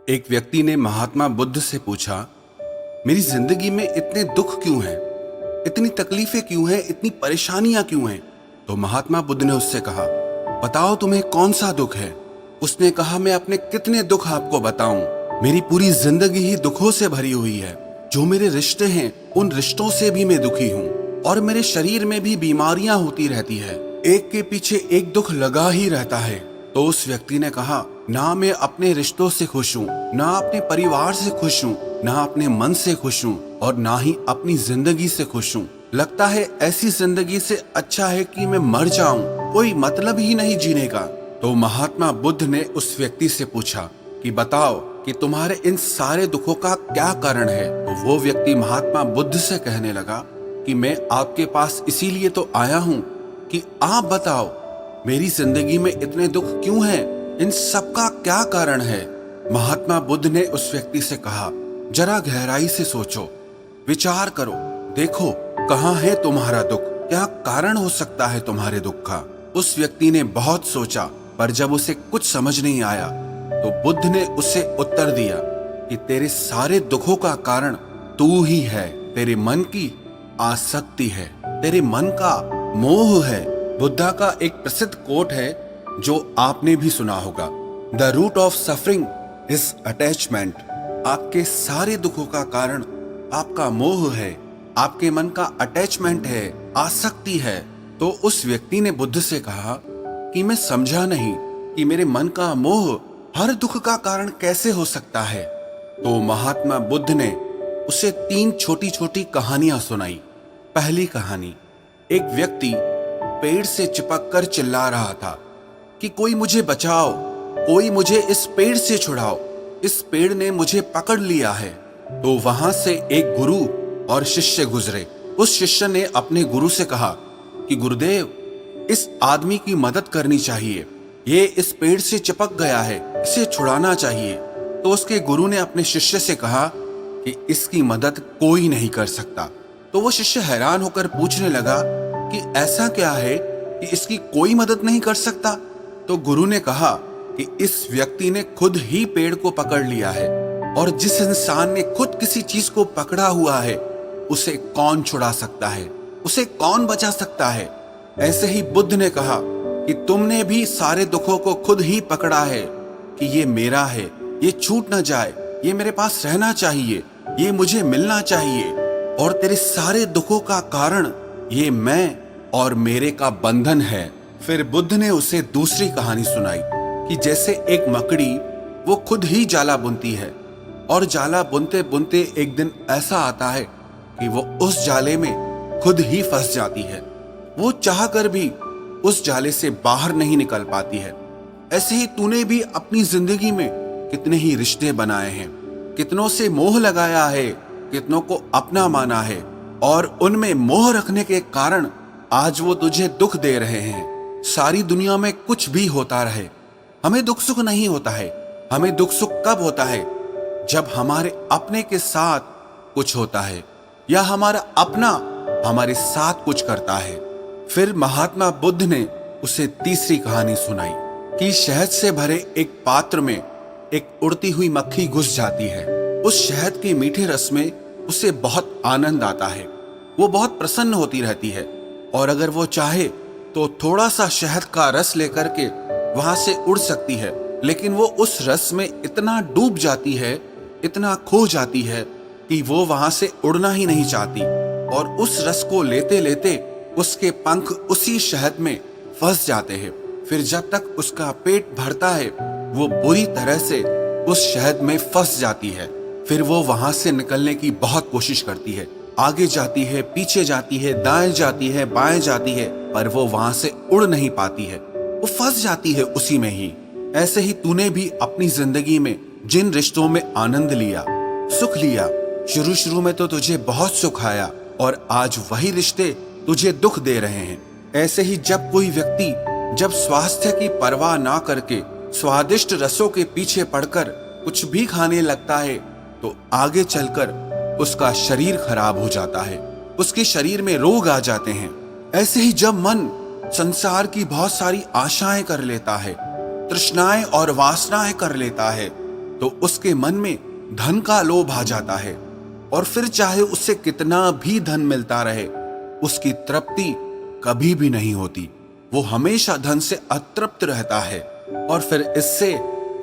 एक व्यक्ति ने महात्मा बुद्ध से पूछा, मेरी जिंदगी में इतने दुख क्यों हैं? इतनी तकलीफें क्यों हैं? इतनी परेशानियां क्यों हैं? तो महात्मा बुद्ध ने उससे कहा, बताओ तुम्हें कौन सा दुख है? उसने कहा, मैं अपने कितने दुख आपको बताऊं? मेरी पूरी जिंदगी ही दुखों से भरी हुई है। जो मेरे रिश्ते हैं उन रिश्तों से भी मैं दुखी हूँ और मेरे शरीर में भी बीमारियां होती रहती है। एक के पीछे एक दुख लगा ही रहता है। तो उस व्यक्ति ने कहा, ना मैं अपने रिश्तों से खुश हूँ, ना अपने परिवार से खुश हूँ, ना अपने मन से खुश हूँ और ना ही अपनी जिंदगी से खुश हूँ। लगता है ऐसी जिंदगी से अच्छा है कि मैं मर जाऊं, कोई मतलब ही नहीं जीने का। तो महात्मा बुद्ध ने उस व्यक्ति से पूछा कि बताओ कि तुम्हारे इन सारे दुखों का क्या कारण है? तो वो व्यक्ति महात्मा बुद्ध से कहने लगा कि मैं आपके पास इसीलिए तो आया हूँ कि आप बताओ मेरी जिंदगी में इतने दुख क्यों हैं? इन सब का क्या कारण है? महात्मा बुद्ध ने उस व्यक्ति से कहा, जरा गहराई से सोचो, विचार करो, देखो कहाँ है तुम्हारा दुख? क्या कारण हो सकता है तुम्हारे दुख का? उस व्यक्ति ने बहुत सोचा, पर जब उसे कुछ समझ नहीं आया तो बुद्ध ने उसे उत्तर दिया कि तेरे सारे दुखों का कारण तू ही है। तेरे मन की आसक्ति है, तेरे मन का मोह है। बुद्धा का एक प्रसिद्ध कोट है जो आपने भी सुना होगा, the root of suffering is attachment. आपके सारे दुखों का कारण आपका मोह है, आपके मन का अटैचमेंट है, आसक्ति है। तो उस व्यक्ति ने बुद्ध से कहा कि मैं समझा नहीं कि मेरे मन का मोह हर दुख का कारण कैसे हो सकता है। तो महात्मा बुद्ध ने उसे 3 छोटी छोटी कहानियां सुनाई। पहली कहानी, एक व्यक्ति पेड़ से चिपक कर चिल्ला रहा था कि कोई मुझे बचाओ, कोई मुझे इस पेड़ से छुड़ाओ, इस पेड़ ने मुझे पकड़ लिया है। तो वहां से एक गुरु और शिष्य गुजरे। उस शिष्य ने अपने गुरु से कहा कि गुरुदेव, इस आदमी की मदद करनी चाहिए, ये इस पेड़ से चिपक गया है, इसे छुड़ाना चाहिए। तो उसके गुरु ने अपने शिष्य से कहा कि इसकी मदद कोई नहीं कर सकता। तो वो शिष्य हैरान होकर पूछने लगा कि ऐसा क्या है कि इसकी कोई मदद नहीं कर सकता? तो गुरु ने कहा कि इस व्यक्ति ने खुद ही पेड़ को पकड़ लिया है, और जिस इंसान ने खुद किसी चीज को पकड़ा हुआ है उसे कौन छुड़ा सकता है, उसे कौन बचा सकता है? ऐसे ही बुद्ध ने कहा कि तुमने भी सारे दुखों को खुद ही पकड़ा है कि ये मेरा है, ये छूट ना जाए, ये मेरे पास रहना चाहिए, ये मुझे मिलना चाहिए, और तेरे सारे दुखों का कारण ये मैं और मेरे का बंधन है। फिर बुद्ध ने उसे दूसरी कहानी सुनाई कि जैसे एक मकड़ी वो खुद ही जाला बुनती है, और जाला बुनते बुनते एक दिन ऐसा आता है कि वो उस जाले में खुद ही फंस जाती है। वो चाह कर भी उस जाले से बाहर नहीं निकल पाती है। ऐसे ही तूने भी अपनी जिंदगी में कितने ही रिश्ते बनाए हैं, कितनों से मोह लगाया है, कितनों को अपना माना है, और उनमें मोह रखने के कारण आज वो तुझे दुख दे रहे हैं। सारी दुनिया में कुछ भी होता रहे, हमें दुख सुख नहीं होता है। हमें दुख सुख कब होता है? जब हमारे अपने के साथ कुछ होता है या हमारा अपना हमारे साथ कुछ करता है। फिर महात्मा बुद्ध ने उसे तीसरी कहानी सुनाई कि शहद से भरे एक पात्र में एक उड़ती हुई मक्खी घुस जाती है। उस शहद के मीठे रस में उसे बहुत आनंद आता है, वो बहुत प्रसन्न होती रहती है, और अगर वो चाहे तो थोड़ा सा शहद का रस लेकर के वहां से उड़ सकती है। लेकिन वो उस रस में इतना डूब जाती है, इतना खो जाती है कि वो वहां से उड़ना ही नहीं चाहती, और उस रस को लेते लेते उसके पंख उसी शहद में फंस जाते हैं। फिर जब तक उसका पेट भरता है वो बुरी तरह से उस शहद में फंस जाती है। फिर वो वहां से निकलने की बहुत कोशिश करती है, आगे जाती है, पीछे जाती है, दाएं जाती है, बाएं जाती है, पर वो वहां से उड़ नहीं पाती है, वो फंस जाती है उसी में ही। ऐसे ही तूने भी अपनी जिंदगी में जिन रिश्तों में आनंद लिया, सुख लिया, शुरू शुरू में तो तुझे बहुत सुख आया, और आज वही रिश्ते तुझे दुख दे रहे हैं। ऐसे ही जब कोई व्यक्ति जब स्वास्थ्य की परवाह ना करके स्वादिष्ट रसों के पीछे पड़कर कुछ भी खाने लगता है तो आगे चलकर उसका शरीर खराब हो जाता है, उसके शरीर में रोग आ जाते हैं। ऐसे ही जब मन संसार की बहुत सारी आशाएं कर लेता है, तृष्णाएं और वासनाएं कर लेता है, तो उसके मन में धन का लोभ आ जाता है और फिर चाहे उससे कितना भी धन मिलता रहे, उसकी तृप्ति कभी भी नहीं होती। वो हमेशा धन से अतृप्त रहता है और फिर इससे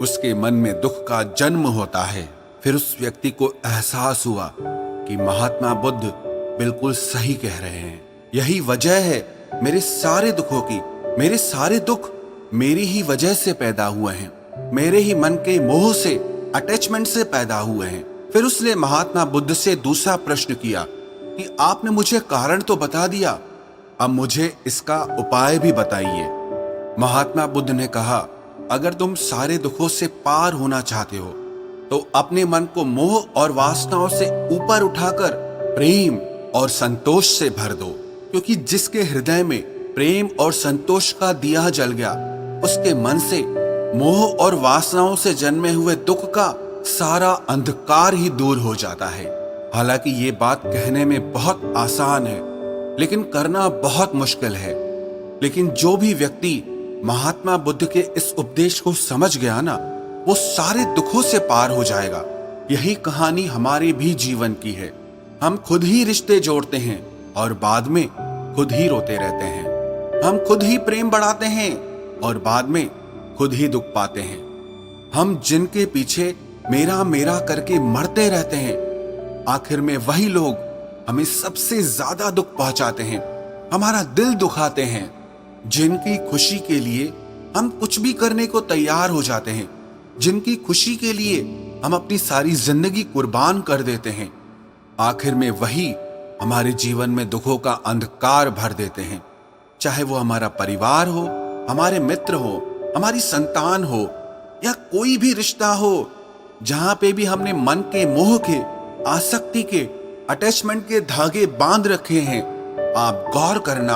उसके मन में दुख का जन्म होता है। फिर उस व्यक्ति को एहसास हुआ कि महात्मा बुद्ध बिल्कुल सही कह रहे हैं। यही वजह है मेरे सारे दुखों की। मेरे सारे दुख मेरी ही वजह से पैदा हुए हैं, मेरे ही मन के मोह से, अटैचमेंट से पैदा हुए हैं। फिर उसने महात्मा बुद्ध से दूसरा प्रश्न किया कि आपने मुझे कारण तो बता दिया, अब मुझे इसका उपाय भी बताइए। महात्मा बुद्ध ने कहा, अगर तुम सारे दुखों से पार होना चाहते हो तो अपने मन को मोह और वासनाओं से ऊपर उठाकर प्रेम और संतोष से भर दो, क्योंकि जिसके हृदय में प्रेम और संतोष का दिया जल गया, उसके मन से मोह और वासनाओं से जन्मे हुए दुख का सारा अंधकार ही दूर हो जाता है। हालांकि ये बात कहने में बहुत आसान है, लेकिन करना बहुत मुश्किल है। लेकिन जो भी व्यक्ति महात्मा बुद्ध के इस उपदेश को समझ गया ना, वो सारे दुखों से पार हो जाएगा। यही कहानी हमारे भी जीवन की है। हम खुद ही रिश्ते जोड़ते हैं और बाद में खुद ही रोते रहते हैं। हम खुद ही प्रेम बढ़ाते हैं और बाद में खुद ही दुख पाते हैं। हम जिनके पीछे मेरा मेरा करके मरते रहते हैं, आखिर में वही लोग हमें सबसे ज्यादा दुख पहुंचाते हैं, हमारा दिल दुखाते हैं। जिनकी खुशी के लिए हम कुछ भी करने को तैयार हो जाते हैं, जिनकी खुशी के लिए हम अपनी सारी जिंदगी कुर्बान कर देते हैं, आखिर में वही हमारे जीवन में दुखों का अंधकार भर देते हैं। चाहे वो हमारा परिवार हो, हमारे मित्र हो, हमारी संतान हो या कोई भी रिश्ता हो, जहां पे भी हमने मन के मोह के, आसक्ति के, अटैचमेंट के धागे बांध रखे हैं, आप गौर करना,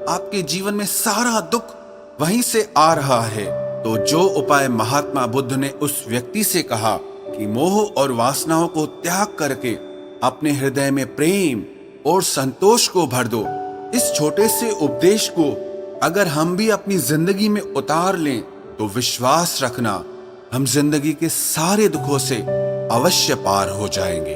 आपके जीवन में सारा दुख वहीं से आ रहा है। तो जो उपाय महात्मा बुद्ध ने उस व्यक्ति से कहा कि मोह और वासनाओं को त्याग करके अपने हृदय में प्रेम और संतोष को भर दो, इस छोटे से उपदेश को अगर हम भी अपनी जिंदगी में उतार लें तो विश्वास रखना, हम जिंदगी के सारे दुखों से अवश्य पार हो जाएंगे।